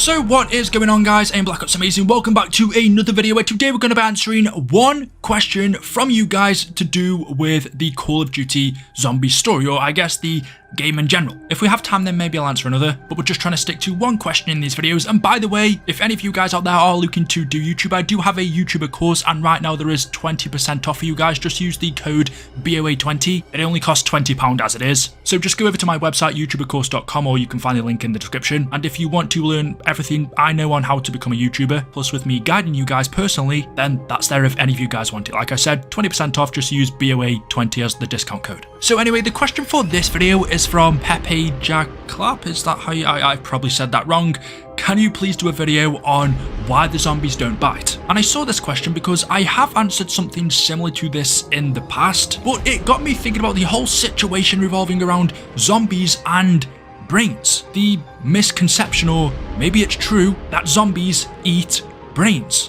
So what is going on, guys? I'm Black Ops Amazing. Welcome back to another video where today we're going to be answering one question from you guys to do with the Call of Duty Zombies story, or I guess the game in general. If we have time, then maybe I'll answer another, but we're just trying to stick to one question in these videos. And by the way, if any of you guys out there are looking to do YouTube, I do have a YouTuber course, and right now there is 20% off for you guys. Just use the code BOA20. It only costs £20 as it is. So just go over to my website, youtubercourse.com, or you can find the link in the description. And if you want to learn everything I know on how to become a YouTuber, plus with me guiding you guys personally, then that's there if any of you guys want it. Like I said, 20% off, just use BOA20 as the discount code. So anyway, the question for this video is from Pepe Jacklap. Is that how I probably said that wrong. Can you please do a video on why the zombies don't bite? And I saw this question because I have answered something similar to this in the past, but it got me thinking about the whole situation revolving around zombies and brains. The misconception, or maybe it's true, that zombies eat brains.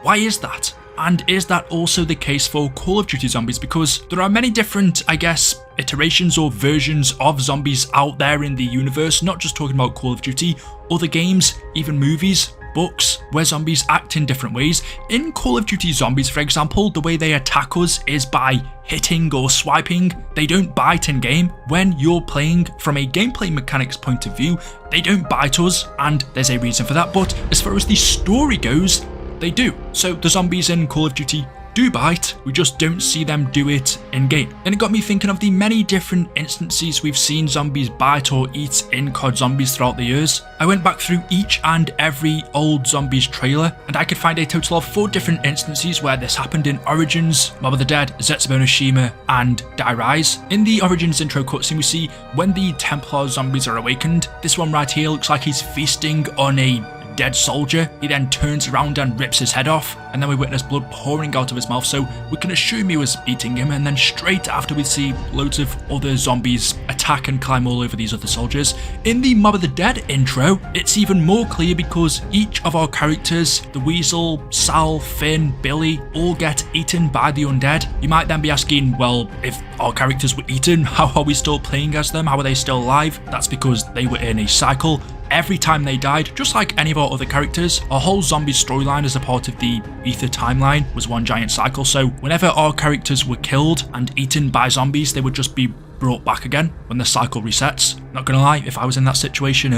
Why is that? And is that also the case for Call of Duty Zombies? Because there are many different, I guess, iterations or versions of zombies out there in the universe, not just talking about Call of Duty, other games, even movies, books, where zombies act in different ways. In Call of Duty Zombies, for example, the way they attack us is by hitting or swiping. They don't bite in game. When you're playing from a gameplay mechanics point of view, they don't bite us, and there's a reason for that. But as far as the story goes, they do. So the zombies in Call of Duty do bite, we just don't see them do it in game. And it got me thinking of the many different instances we've seen zombies bite or eat in COD Zombies throughout the years. I went back through each and every old Zombies trailer, and I could find a total of 4 different instances where this happened in Origins, Mob of the Dead, Zetsubo no Shima, and Die Rise. In the Origins intro cutscene, we see when the Templar zombies are awakened. This one right here looks like he's feasting on a dead soldier. He then turns around and rips his head off, and then we witness blood pouring out of his mouth, so we can assume he was eating him. And then straight after, we see loads of other zombies attack and climb all over these other soldiers. In the Mob of the Dead intro, it's even more clear because each of our characters, the Weasel, Sal, Finn, Billy, all get eaten by the undead. You might then be asking, well, if our characters were eaten, how are we still playing as them? How are they still alive? That's because they were in a cycle. Every time they died, just like any of our other characters, our whole zombie storyline as a part of the Ether timeline was one giant cycle. So whenever our characters were killed and eaten by zombies, they would just be brought back again when the cycle resets. Not gonna lie, if I was in that situation,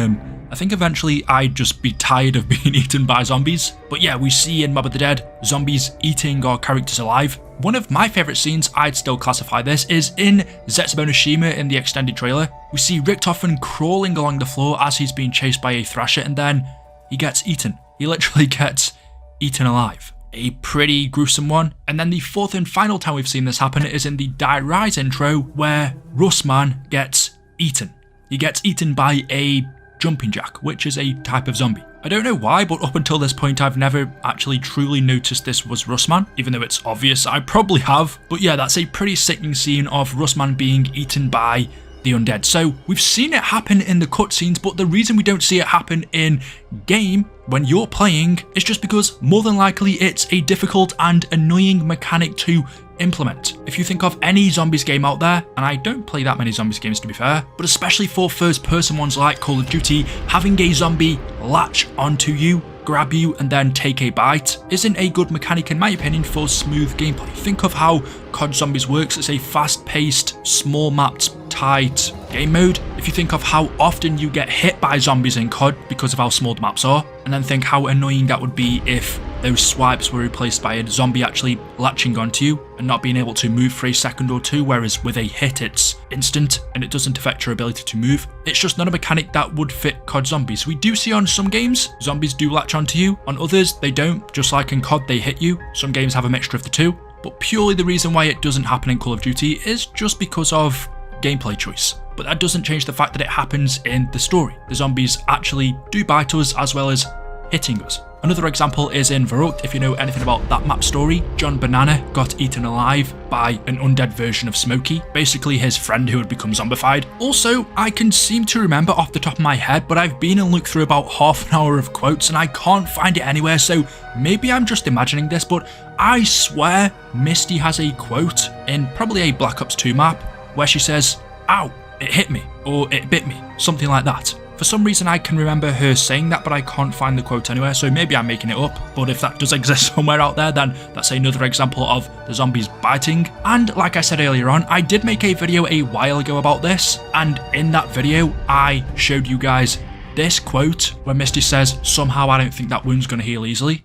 I think eventually I'd just be tired of being eaten by zombies. But yeah, we see in Mob of the Dead, zombies eating our characters alive. One of my favourite scenes, I'd still classify this, is in Zetsubo no Shima in the extended trailer. We see Richtofen crawling along the floor as he's being chased by a Thrasher, and then he gets eaten. He literally gets eaten alive. A pretty gruesome one. And then the 4th and final time we've seen this happen is in the Die Rise intro, where Russman gets eaten. He gets eaten by a jumping jack, which is a type of zombie. I don't know why, but up until this point I've never actually truly noticed this was Russman, even though it's obvious I probably have. But yeah, that's a pretty sickening scene of Russman being eaten by the undead. So we've seen it happen in the cutscenes, but the reason we don't see it happen in game when you're playing is just because more than likely it's a difficult and annoying mechanic to implement. If you think of any zombies game out there, and I don't play that many zombies games to be fair, but especially for first person ones like Call of Duty, having a zombie latch onto you, grab you, and then take a bite isn't a good mechanic in my opinion for smooth gameplay. Think of how COD Zombies works. It's a fast-paced, small-mapped, tight game mode. If you think of how often you get hit by zombies in COD because of how small the maps are, and then think how annoying that would be if those swipes were replaced by a zombie actually latching onto you and not being able to move for a second or two, whereas with a hit it's instant and it doesn't affect your ability to move. It's just not a mechanic that would fit COD Zombies. We do see on some games, zombies do latch onto you. On others, they don't. Just like in COD, they hit you. Some games have a mixture of the two. But purely the reason why it doesn't happen in Call of Duty is just because of gameplay choice. But that doesn't change the fact that it happens in the story. The zombies actually do bite us as well as hitting us. Another example is in Verrückt. If you know anything about that map story, John Banana got eaten alive by an undead version of Smokey, basically his friend who had become zombified. Also, I can seem to remember off the top of my head, but I've been and looked through about half an hour of quotes and I can't find it anywhere, so maybe I'm just imagining this, but I swear Misty has a quote in probably a Black Ops 2 map where she says, "Ow, it hit me," or "it bit me," something like that. For some reason I can remember her saying that, but I can't find the quote anywhere, so maybe I'm making it up. But if that does exist somewhere out there, then that's another example of the zombies biting. And like I said earlier on, I did make a video a while ago about this, and in that video I showed you guys this quote where Misty says, "Somehow I don't think that wound's gonna heal easily."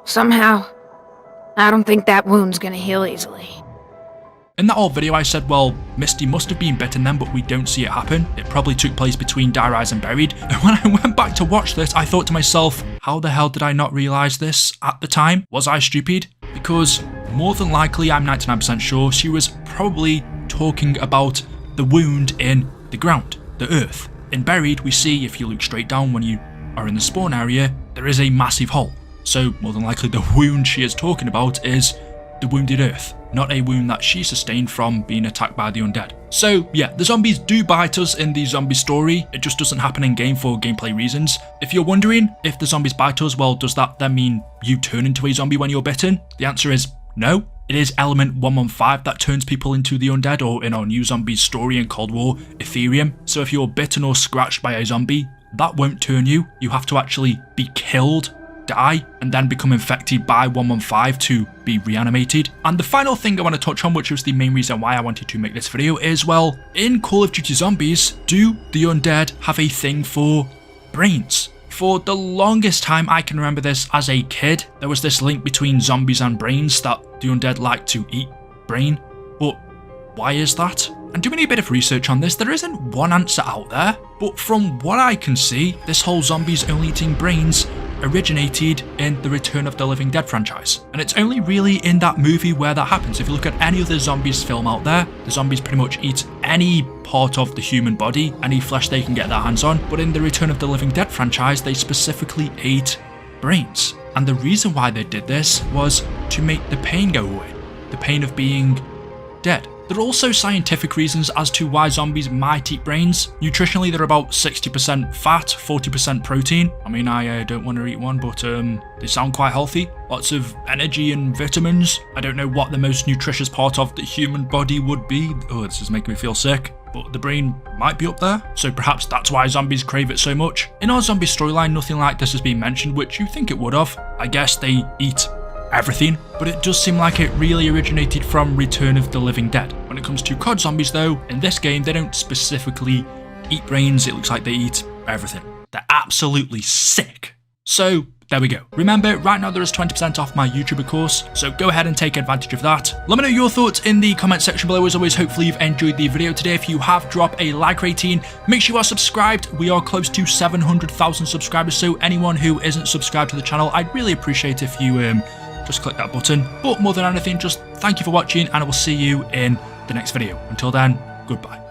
Somehow, I don't think that wound's gonna heal easily. In that old video I said, well, Misty must have been bitten then, but we don't see it happen. It probably took place between Die Rise and Buried. And when I went back to watch this, I thought to myself, how the hell did I not realise this at the time? Was I stupid? Because more than likely, I'm 99% sure, she was probably talking about the wound in the ground, the earth. In Buried, we see, if you look straight down when you are in the spawn area, there is a massive hole. So more than likely the wound she is talking about is the wounded earth, not a wound that she sustained from being attacked by the undead. So yeah, the zombies do bite us in the zombie story, it just doesn't happen in game for gameplay reasons. If you're wondering if the zombies bite us, well, does that then mean you turn into a zombie when you're bitten? The answer is no. It is element 115 that turns people into the undead, or in our new zombies story in Cold War, Ethereum. So if you're bitten or scratched by a zombie, that won't turn you. You have to actually be killed, die, and then become infected by 115 to be reanimated. And the final thing I want to touch on, which was the main reason why I wanted to make this video, is, well, in Call of Duty Zombies, do the undead have a thing for brains? For the longest time I can remember this as a kid, there was this link between zombies and brains, that the undead like to eat brain. But why is that? And doing a bit of research on this, there isn't one answer out there, but from what I can see, this whole zombies only eating brains originated in the Return of the Living Dead franchise. And it's only really in that movie where that happens. If you look at any other zombies film out there, the zombies pretty much eat any part of the human body, any flesh they can get their hands on. But in the Return of the Living Dead franchise, they specifically ate brains. And the reason why they did this was to make the pain go away, the pain of being dead. There are also scientific reasons as to why zombies might eat brains. Nutritionally, they're about 60% fat, 40% protein. I mean, I don't want to eat one, but they sound quite healthy. Lots of energy and vitamins. I don't know what the most nutritious part of the human body would be. Oh, this is making me feel sick. But the brain might be up there, so perhaps that's why zombies crave it so much. In our zombie storyline, nothing like this has been mentioned, which you think it would have. I guess they eat everything, but it does seem like it really originated from Return of the Living Dead. When it comes to COD zombies though, in this game they don't specifically eat brains, it looks like they eat everything. They're absolutely sick. So there we go. Remember, right now there is 20% off my YouTuber course, so go ahead and take advantage of that. Let me know your thoughts in the comment section below. As always, hopefully you've enjoyed the video today. If you have, drop a like rating. Make sure you are subscribed. We are close to 700,000 subscribers, so anyone who isn't subscribed to the channel, I'd really appreciate if you just click that button. But more than anything, just thank you for watching, and I will see you in the next video. Until then, goodbye.